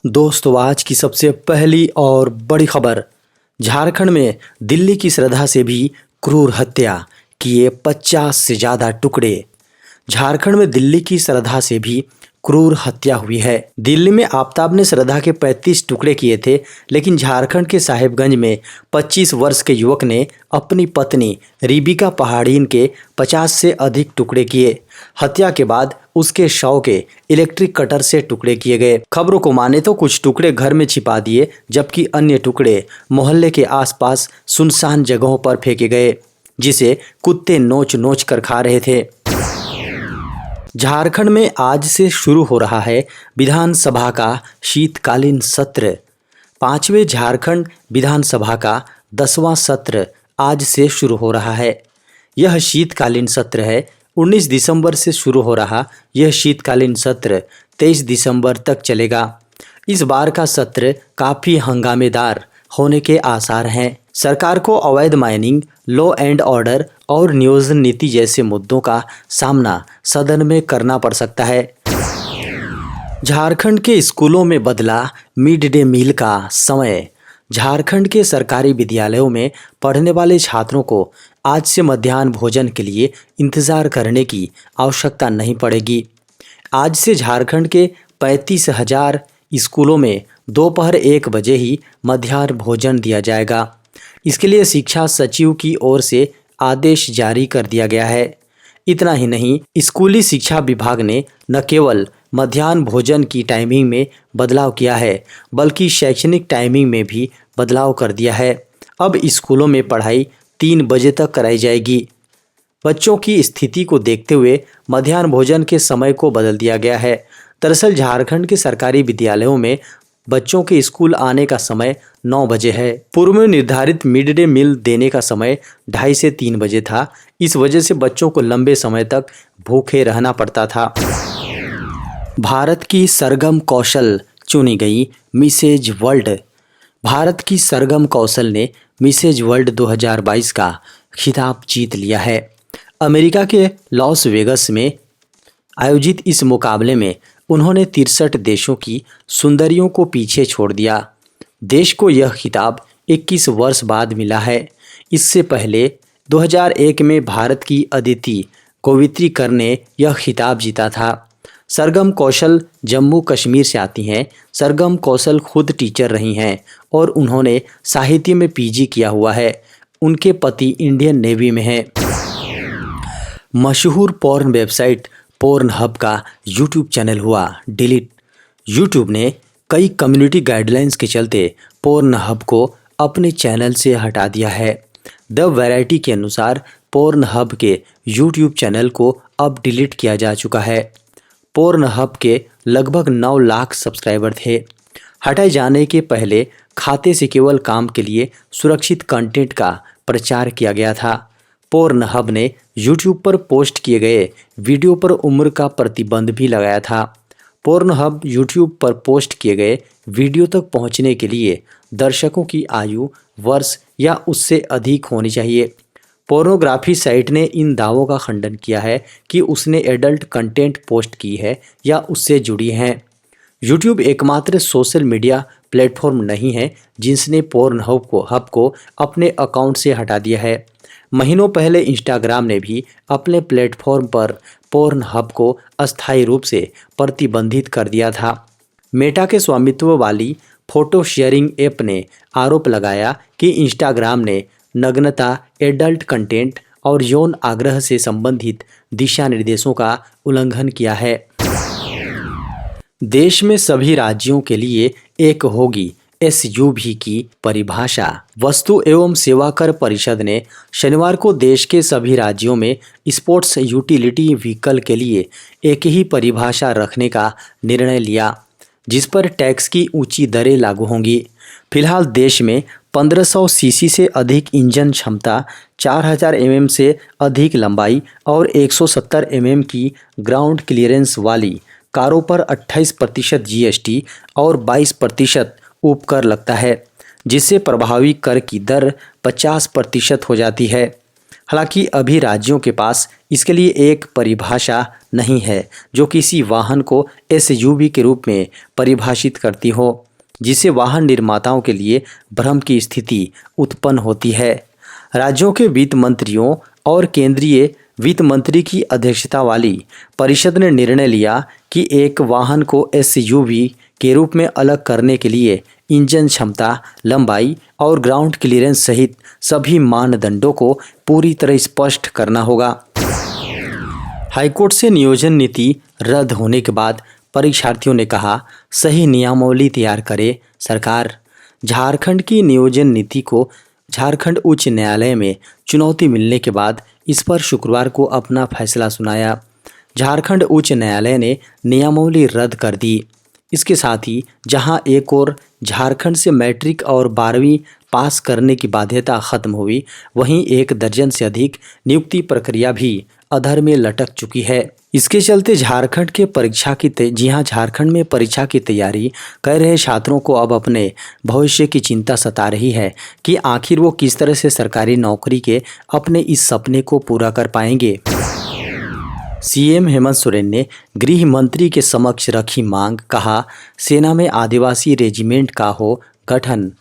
दोस्तों आज की सबसे पहली और बड़ी खबर। झारखंड में दिल्ली की श्रद्धा से भी क्रूर हत्या किए 50 से ज़्यादा टुकड़े। झारखंड में दिल्ली की श्रद्धा से भी क्रूर हत्या हुई है। दिल्ली में आफताब ने श्रद्धा के 35 टुकड़े किए थे, लेकिन झारखंड के साहिबगंज में 25 वर्ष के युवक ने अपनी पत्नी रिबिका पहाड़ीन के 50 से अधिक टुकड़े किए। हत्या के बाद उसके शव के इलेक्ट्रिक कटर से टुकड़े किए गए। खबरों को माने तो कुछ टुकड़े घर में छिपा दिए, जबकि अन्य टुकड़े मोहल्ले के आसपास सुनसान जगहों पर फेंके गए, जिसे कुत्ते नोच नोच कर खा रहे थे। झारखंड में आज से शुरू हो रहा है विधानसभा का शीतकालीन सत्र। 5वें झारखंड विधानसभा का 10वां सत्र आज से शुरू हो रहा है। यह शीतकालीन सत्र है। 19 दिसंबर से शुरू हो रहा यह शीतकालीन सत्र 23 दिसंबर तक चलेगा। इस बार का सत्र काफ़ी हंगामेदार होने के आसार हैं। सरकार को अवैध माइनिंग, लॉ एंड ऑर्डर और नियोजन नीति जैसे मुद्दों का सामना सदन में करना पड़ सकता है। झारखंड के स्कूलों में बदला मिड डे मील का समय। झारखंड के सरकारी विद्यालयों में पढ़ने वाले छात्रों को आज से मध्याह्न भोजन के लिए इंतज़ार करने की आवश्यकता नहीं पड़ेगी। आज से झारखंड के 35,000 स्कूलों में दोपहर 1 बजे ही मध्याह्न भोजन दिया जाएगा। इसके लिए शिक्षा सचिव की ओर से आदेश जारी कर दिया गया है। इतना ही नहीं, स्कूली शिक्षा विभाग ने न केवल मध्याह्न भोजन की टाइमिंग में बदलाव किया है, बल्कि शैक्षणिक टाइमिंग में भी बदलाव कर दिया है। अब स्कूलों में पढ़ाई 3 बजे तक कराई जाएगी। बच्चों की स्थिति को देखते हुए मध्याह्न भोजन के समय को बदल दिया गया है। दरअसल झारखंड के सरकारी विद्यालयों में बच्चों के स्कूल आने का समय 9 बजे है। पूर्व में निर्धारित मिड डे मील देने का समय 2:30 से 3 बजे था। इस वजह से बच्चों को लंबे समय तक भूखे रहना पड़ता था। भारत की सरगम कौशल चुनी गई मिसेज वर्ल्ड। भारत की सरगम कौशल ने मिसेज वर्ल्ड 2022 का खिताब जीत लिया है। अमेरिका के लॉस वेगस में आयोजित इस मुकाबले में उन्होंने 63 देशों की सुंदरियों को पीछे छोड़ दिया। देश को यह खिताब 21 वर्ष बाद मिला है। इससे पहले 2001 में भारत की अदिति कोवित्रीकर ने यह खिताब जीता था। सरगम कौशल जम्मू कश्मीर से आती हैं। सरगम कौशल खुद टीचर रही हैं और उन्होंने साहित्य में पीजी किया हुआ है। उनके पति इंडियन नेवी में हैं। मशहूर पोर्न वेबसाइट पोर्नहब का यूट्यूब चैनल हुआ डिलीट। यूट्यूब ने कई कम्युनिटी गाइडलाइंस के चलते पोर्नहब को अपने चैनल से हटा दिया है। द वैरायटी के अनुसार पोर्नहब के यूट्यूब चैनल को अब डिलीट किया जा चुका है। पोर्नहब के लगभग 9 लाख सब्सक्राइबर थे। हटाए जाने के पहले खाते से केवल काम के लिए सुरक्षित कंटेंट का प्रचार किया गया था। पोर्नहब ने यूट्यूब पर पोस्ट किए गए वीडियो पर उम्र का प्रतिबंध भी लगाया था। पोर्नहब यूट्यूब पर पोस्ट किए गए वीडियो तक पहुंचने के लिए दर्शकों की आयु वर्ष या उससे अधिक होनी चाहिए। पोर्नोग्राफी साइट ने इन दावों का खंडन किया है कि उसने एडल्ट कंटेंट पोस्ट की है या उससे जुड़ी हैं। यूट्यूब एकमात्र सोशल मीडिया प्लेटफॉर्म नहीं है जिसने पोर्नहब को अपने अकाउंट से हटा दिया है। महीनों पहले इंस्टाग्राम ने भी अपने प्लेटफॉर्म पर पोर्नहब को अस्थायी रूप से प्रतिबंधित कर दिया था। मेटा के स्वामित्व वाली फोटो शेयरिंग ऐप ने आरोप लगाया कि इंस्टाग्राम ने नग्नता, एडल्ट कंटेंट और यौन आग्रह से संबंधित दिशा निर्देशों का उल्लंघन किया है। देश में सभी राज्यों के लिए एक होगी एसयूवी की परिभाषा। वस्तु एवं सेवा कर परिषद ने शनिवार को देश के सभी राज्यों में स्पोर्ट्स यूटिलिटी व्हीकल के लिए एक ही परिभाषा रखने का निर्णय लिया, जिस पर टैक्स की ऊंची दरें लागू होंगी। फिलहाल देश में 1500 सीसी से अधिक इंजन क्षमता, 4000 mm से अधिक लंबाई और 170 mm की ग्राउंड क्लियरेंस वाली कारों पर 28% जीएसटी और 22% उपकर लगता है, जिससे प्रभावी कर की दर 50% हो जाती है। हालांकि अभी राज्यों के पास इसके लिए एक परिभाषा नहीं है जो किसी वाहन को एसयूवी के रूप में परिभाषित करती हो, जिससे वाहन निर्माताओं के लिए भ्रम की स्थिति उत्पन्न होती है। राज्यों के वित्त मंत्रियों और केंद्रीय वित्त मंत्री की अध्यक्षता वाली परिषद ने निर्णय लिया कि एक वाहन को एसयूवी के रूप में अलग करने के लिए इंजन क्षमता, लंबाई और ग्राउंड क्लीयरेंस सहित सभी मानदंडों को पूरी तरह स्पष्ट करना होगा। हाईकोर्ट से नियोजन नीति रद्द होने के बाद परीक्षार्थियों ने कहा, सही नियमावली तैयार करे सरकार। झारखंड की नियोजन नीति को झारखंड उच्च न्यायालय में चुनौती मिलने के बाद इस पर शुक्रवार को अपना फैसला सुनाया। झारखंड उच्च न्यायालय ने नियमावली रद्द कर दी। इसके साथ ही जहां एक और झारखंड से मैट्रिक और 12वीं पास करने की बाध्यता खत्म हुई, वहीं एक दर्जन से अधिक नियुक्ति प्रक्रिया भी अधर में लटक चुकी है। इसके चलते झारखंड में परीक्षा की तैयारी कर रहे छात्रों को अब अपने भविष्य की चिंता सता रही है कि आखिर वो किस तरह से सरकारी नौकरी के अपने इस सपने को पूरा कर पाएंगे। सीएम हेमंत सोरेन ने गृह मंत्री के समक्ष रखी मांग, कहा सेना में आदिवासी रेजिमेंट का हो गठन।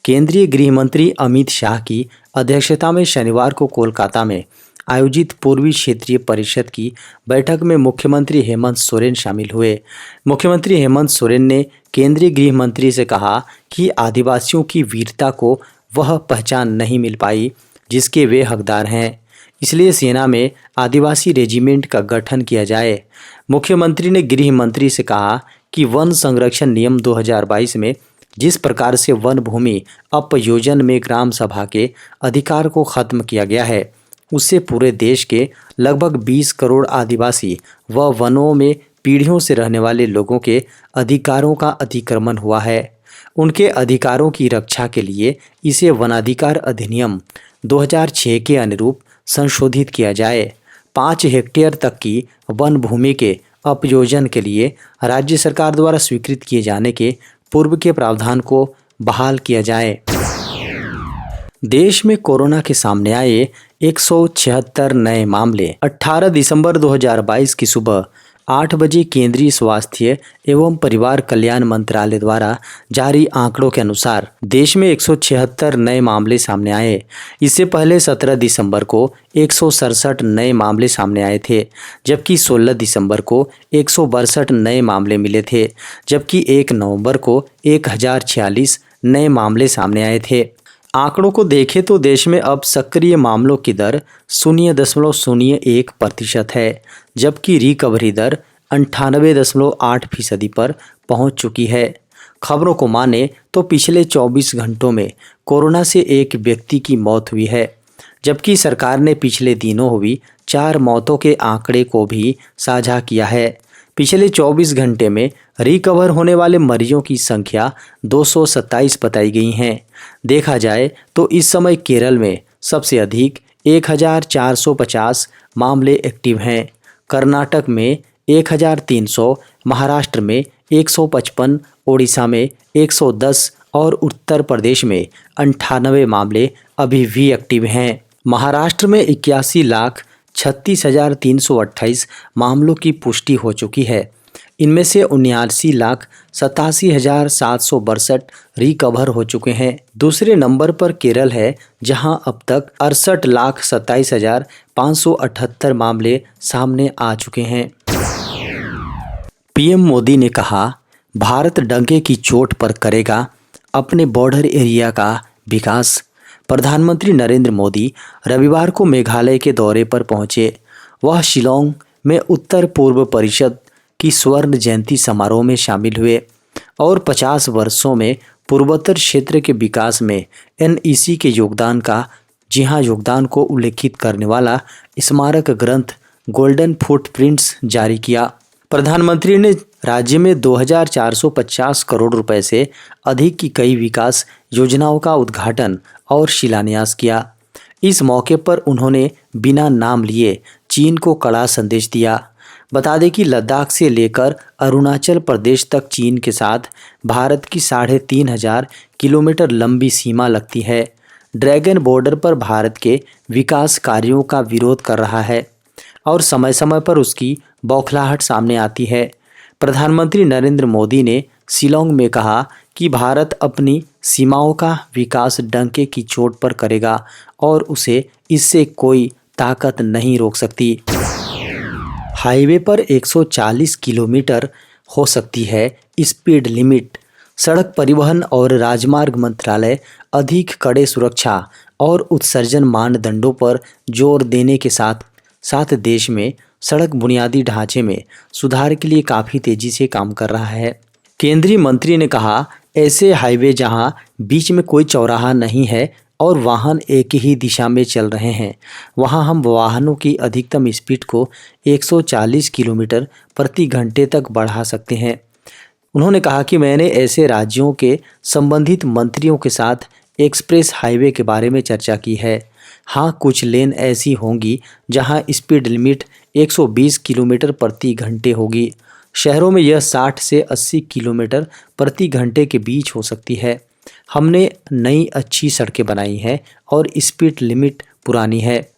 केंद्रीय गृह मंत्री अमित शाह की अध्यक्षता में शनिवार को कोलकाता में आयोजित पूर्वी क्षेत्रीय परिषद की बैठक में मुख्यमंत्री हेमंत सोरेन शामिल हुए। मुख्यमंत्री हेमंत सोरेन ने केंद्रीय गृह मंत्री से कहा कि आदिवासियों की वीरता को वह पहचान नहीं मिल पाई जिसके वे हकदार हैं, इसलिए सेना में आदिवासी रेजिमेंट का गठन किया जाए। मुख्यमंत्री ने गृह मंत्री से कहा कि वन संरक्षण नियम 2022 में जिस प्रकार से वन भूमि अपयोजन में ग्राम सभा के अधिकार को खत्म किया गया है, उससे पूरे देश के लगभग 20 करोड़ आदिवासी व वनों में पीढ़ियों से रहने वाले लोगों के अधिकारों का अतिक्रमण हुआ है। उनके अधिकारों की रक्षा के लिए इसे वनाधिकार अधिनियम 2006 के अनुरूप संशोधित किया जाए। 5 हेक्टेयर तक की वन भूमि के अपयोजन के लिए राज्य सरकार द्वारा स्वीकृत किए जाने के पूर्व के प्रावधान को बहाल किया जाए। देश में कोरोना के सामने आए 176 नए मामले। 18 दिसंबर 2022 की सुबह 8 बजे केंद्रीय स्वास्थ्य एवं परिवार कल्याण मंत्रालय द्वारा जारी आंकड़ों के अनुसार देश में 176 नए मामले सामने आए। इससे पहले 17 दिसंबर को 167 नए मामले सामने आए थे, जबकि 16 दिसंबर को 162 नए मामले मिले थे, जबकि 1 नवंबर को 1046 नए मामले सामने आए थे। आंकड़ों को देखें तो देश में अब सक्रिय मामलों की दर 0.01% है, जबकि रिकवरी दर 98.8% पर पहुंच चुकी है। खबरों को माने तो पिछले 24 घंटों में कोरोना से एक व्यक्ति की मौत हुई है, जबकि सरकार ने पिछले दिनों हुई 4 मौतों के आंकड़े को भी साझा किया है। पिछले 24 घंटे में रिकवर होने वाले मरीजों की संख्या 227 बताई गई हैं। देखा जाए तो इस समय केरल में सबसे अधिक 1450 मामले एक्टिव हैं, कर्नाटक में 1300, महाराष्ट्र में 155, ओडिशा में 110 और उत्तर प्रदेश में 98 मामले अभी भी एक्टिव हैं। महाराष्ट्र में 81,36,328 मामलों की पुष्टि हो चुकी है। इनमें से 79,87,762 रिकवर हो चुके हैं। दूसरे नंबर पर केरल है, जहां अब तक 68,27,578 मामले सामने आ चुके हैं। पीएम मोदी ने कहा, भारत डंके की चोट पर करेगा अपने बॉर्डर एरिया का विकास। प्रधानमंत्री नरेंद्र मोदी रविवार को मेघालय के दौरे पर पहुंचे। वह शिलोंग में उत्तर पूर्व परिषद की स्वर्ण जयंती समारोह में शामिल हुए और 50 वर्षों में पूर्वोत्तर क्षेत्र के विकास में एनईसी के योगदान को उल्लेखित करने वाला स्मारक ग्रंथ गोल्डन फुटप्रिंट्स जारी किया। प्रधानमंत्री ने राज्य में 2450 करोड़ रुपए से अधिक की कई विकास योजनाओं का उद्घाटन और शिलान्यास किया। इस मौके पर उन्होंने बिना नाम लिए चीन को कड़ा संदेश दिया। बता दें कि लद्दाख से लेकर अरुणाचल प्रदेश तक चीन के साथ भारत की 3500 किलोमीटर लंबी सीमा लगती है। ड्रैगन बॉर्डर पर भारत के विकास कार्यों का विरोध कर रहा है और समय समय पर उसकी बौखलाहट सामने आती है। प्रधानमंत्री नरेंद्र मोदी ने शिलोंग में कहा कि भारत अपनी सीमाओं का विकास डंके की चोट पर करेगा और उसे इससे कोई ताकत नहीं रोक सकती। हाईवे पर 140 किलोमीटर हो सकती है स्पीड लिमिट। सड़क परिवहन और राजमार्ग मंत्रालय अधिक कड़े सुरक्षा और उत्सर्जन मानदंडों पर जोर देने के साथ साथ देश में सड़क बुनियादी ढांचे में सुधार के लिए काफ़ी तेजी से काम कर रहा है। केंद्रीय मंत्री ने कहा, ऐसे हाईवे जहां बीच में कोई चौराहा नहीं है और वाहन एक ही दिशा में चल रहे हैं, वहां हम वाहनों की अधिकतम स्पीड को 140 किलोमीटर प्रति घंटे तक बढ़ा सकते हैं। उन्होंने कहा कि मैंने ऐसे राज्यों के संबंधित मंत्रियों के साथ एक्सप्रेस हाईवे के बारे में चर्चा की है। हाँ, कुछ लेन ऐसी होंगी जहां स्पीड लिमिट 120 किलोमीटर प्रति घंटे होगी। शहरों में यह 60 से 80 किलोमीटर प्रति घंटे के बीच हो सकती है। हमने नई अच्छी सड़कें बनाई हैं और स्पीड लिमिट पुरानी है।